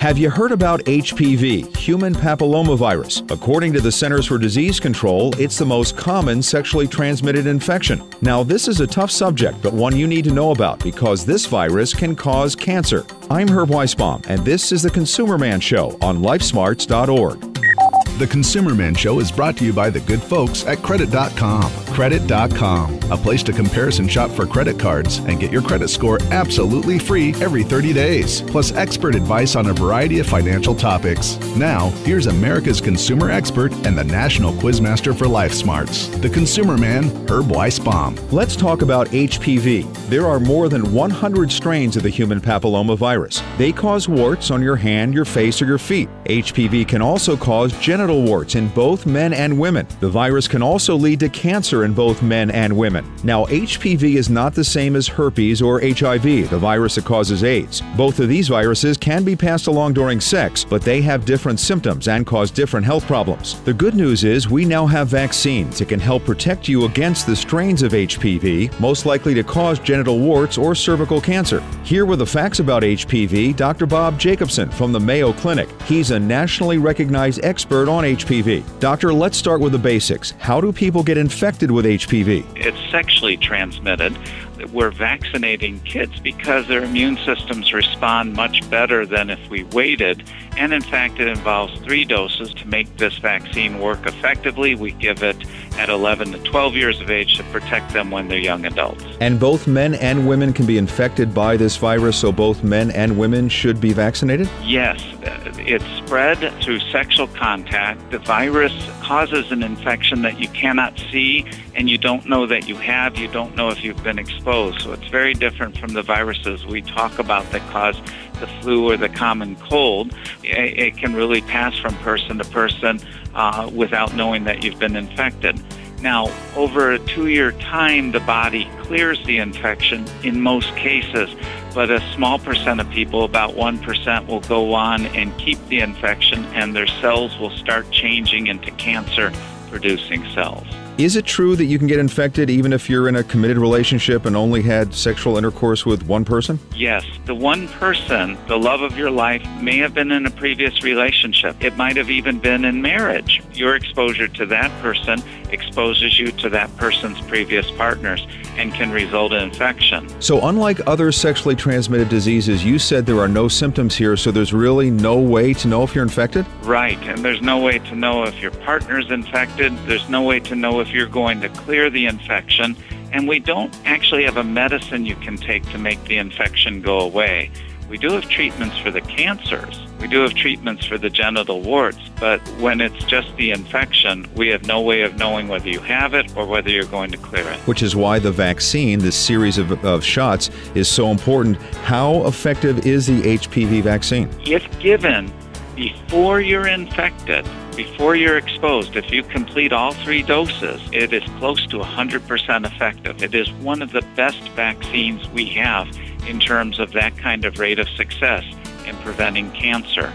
Have you heard about HPV, human papillomavirus? According to the Centers for Disease Control, it's the most common sexually transmitted infection. Now, this is a tough subject, but one you need to know about because this virus can cause cancer. I'm Herb Weisbaum, and this is the Consumerman Show on LifeSmarts.org. The Consumerman Show is brought to you by the good folks at Credit.com. Credit.com, a place to comparison shop for credit cards and get your credit score absolutely free every 30 days. Plus expert advice on a variety of financial topics. Now, here's America's consumer expert and the national quizmaster for Life Smarts, the Consumerman Herb Weisbaum. Let's talk about HPV. There are more than 100 strains of the human papillomavirus. They cause warts on your hand, your face, or your feet. HPV can also cause genital warts in both men and women. The virus can also lead to cancer in both men and women. Now, HPV is not the same as herpes or HIV, the virus that causes AIDS. Both of these viruses can be passed along during sex, but they have different symptoms and cause different health problems. The good news is we now have vaccines that can help protect you against the strains of HPV most likely to cause genital warts or cervical cancer. Here with the facts about HPV, Dr. Bob Jacobson from the Mayo Clinic. He's a nationally recognized expert on HPV. Doctor, let's start with the basics. How do people get infected with HPV? It's sexually transmitted. We're vaccinating kids because their immune systems respond much better than if we waited. And in fact, it involves 3 doses to make this vaccine work effectively. We give it at 11 to 12 years of age to protect them when they're young adults. And both men and women can be infected by this virus, so both men and women should be vaccinated? Yes. It's spread through sexual contact. The virus causes an infection that you cannot see and you don't know that you have. You don't know if you've been exposed. So it's very different from the viruses we talk about that cause the flu or the common cold. It can really pass from person to person without knowing that you've been infected. Now, over a 2-year time, the body clears the infection in most cases, but a small percent of people, about 1%, will go on and keep the infection, and their cells will start changing into cancer-producing cells. Is it true that you can get infected even if you're in a committed relationship and only had sexual intercourse with one person? Yes. The one person, the love of your life, may have been in a previous relationship. It might have even been in marriage. Your exposure to that person exposes you to that person's previous partners and can result in infection. So unlike other sexually transmitted diseases, you said there are no symptoms here, so there's really no way to know if you're infected? Right. And there's no way to know if your partner's infected. There's no way to know if you're going to clear the infection, and we don't actually have a medicine you can take to make the infection go away. We do have treatments for the cancers. We do have treatments for the genital warts, but when it's just the infection, we have no way of knowing whether you have it or whether you're going to clear it. Which is why the vaccine, this series of shots, is so important. How effective is the HPV vaccine? If given before you're infected, before you're exposed, if you complete all 3 doses, it is close to 100% effective. It is one of the best vaccines we have in terms of that kind of rate of success in preventing cancer.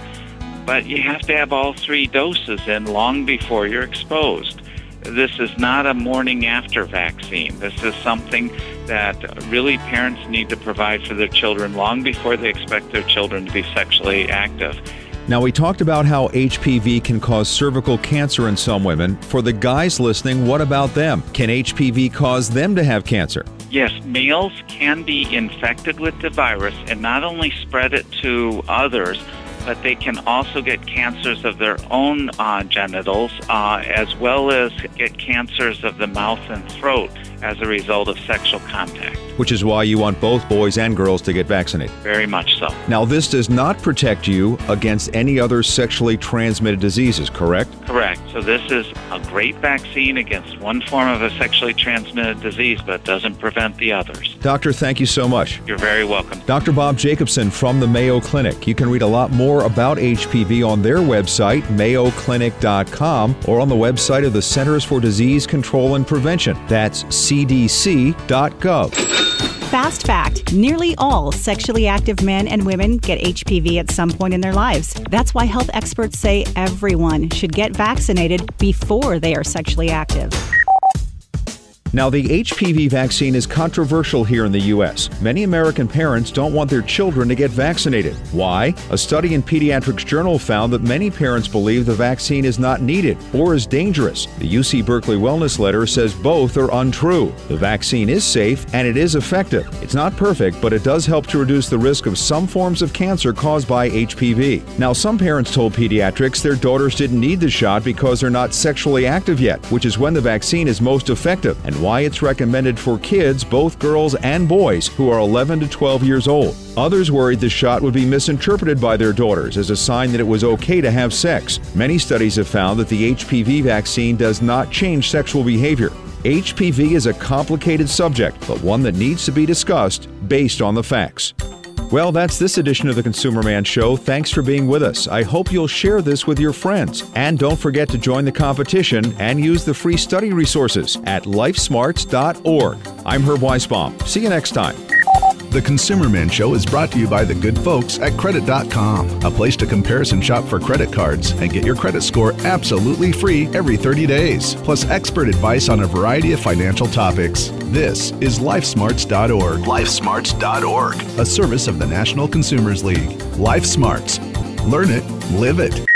But you have to have all 3 doses in long before you're exposed. This is not a morning after vaccine. This is something that really parents need to provide for their children long before they expect their children to be sexually active. Now, we talked about how HPV can cause cervical cancer in some women. For the guys listening, what about them? Can HPV cause them to have cancer? Yes, males can be infected with the virus and not only spread it to others, but they can also get cancers of their own genitals, as well as get cancers of the mouth and throat as a result of sexual contact. Which is why you want both boys and girls to get vaccinated. Very much so. Now, this does not protect you against any other sexually transmitted diseases, correct? Correct. So this is a great vaccine against one form of a sexually transmitted disease, but doesn't prevent the others. Doctor, thank you so much. You're very welcome. Dr. Bob Jacobson from the Mayo Clinic. You can read a lot more about HPV on their website, mayoclinic.com, or on the website of the Centers for Disease Control and Prevention. That's cdc.gov. Fast fact, nearly all sexually active men and women get HPV at some point in their lives. That's why health experts say everyone should get vaccinated before they are sexually active. Now, the HPV vaccine is controversial here in the U.S. Many American parents don't want their children to get vaccinated. Why? A study in Pediatrics Journal found that many parents believe the vaccine is not needed or is dangerous. The UC Berkeley Wellness Letter says both are untrue. The vaccine is safe and it is effective. It's not perfect, but it does help to reduce the risk of some forms of cancer caused by HPV. Now, some parents told Pediatrics their daughters didn't need the shot because they're not sexually active yet, which is when the vaccine is most effective, and why it's recommended for kids, both girls and boys, who are 11 to 12 years old. Others worried the shot would be misinterpreted by their daughters as a sign that it was okay to have sex. Many studies have found that the HPV vaccine does not change sexual behavior. HPV is a complicated subject, but one that needs to be discussed based on the facts. Well, that's this edition of the Consumerman Show. Thanks for being with us. I hope you'll share this with your friends. And don't forget to join the competition and use the free study resources at lifesmarts.org. I'm Herb Weisbaum. See you next time. The Consumerman Show is brought to you by the good folks at Credit.com, a place to comparison shop for credit cards and get your credit score absolutely free every 30 days, plus expert advice on a variety of financial topics. This is LifeSmarts.org. LifeSmarts.org, a service of the National Consumers League. LifeSmarts. Learn it, live it.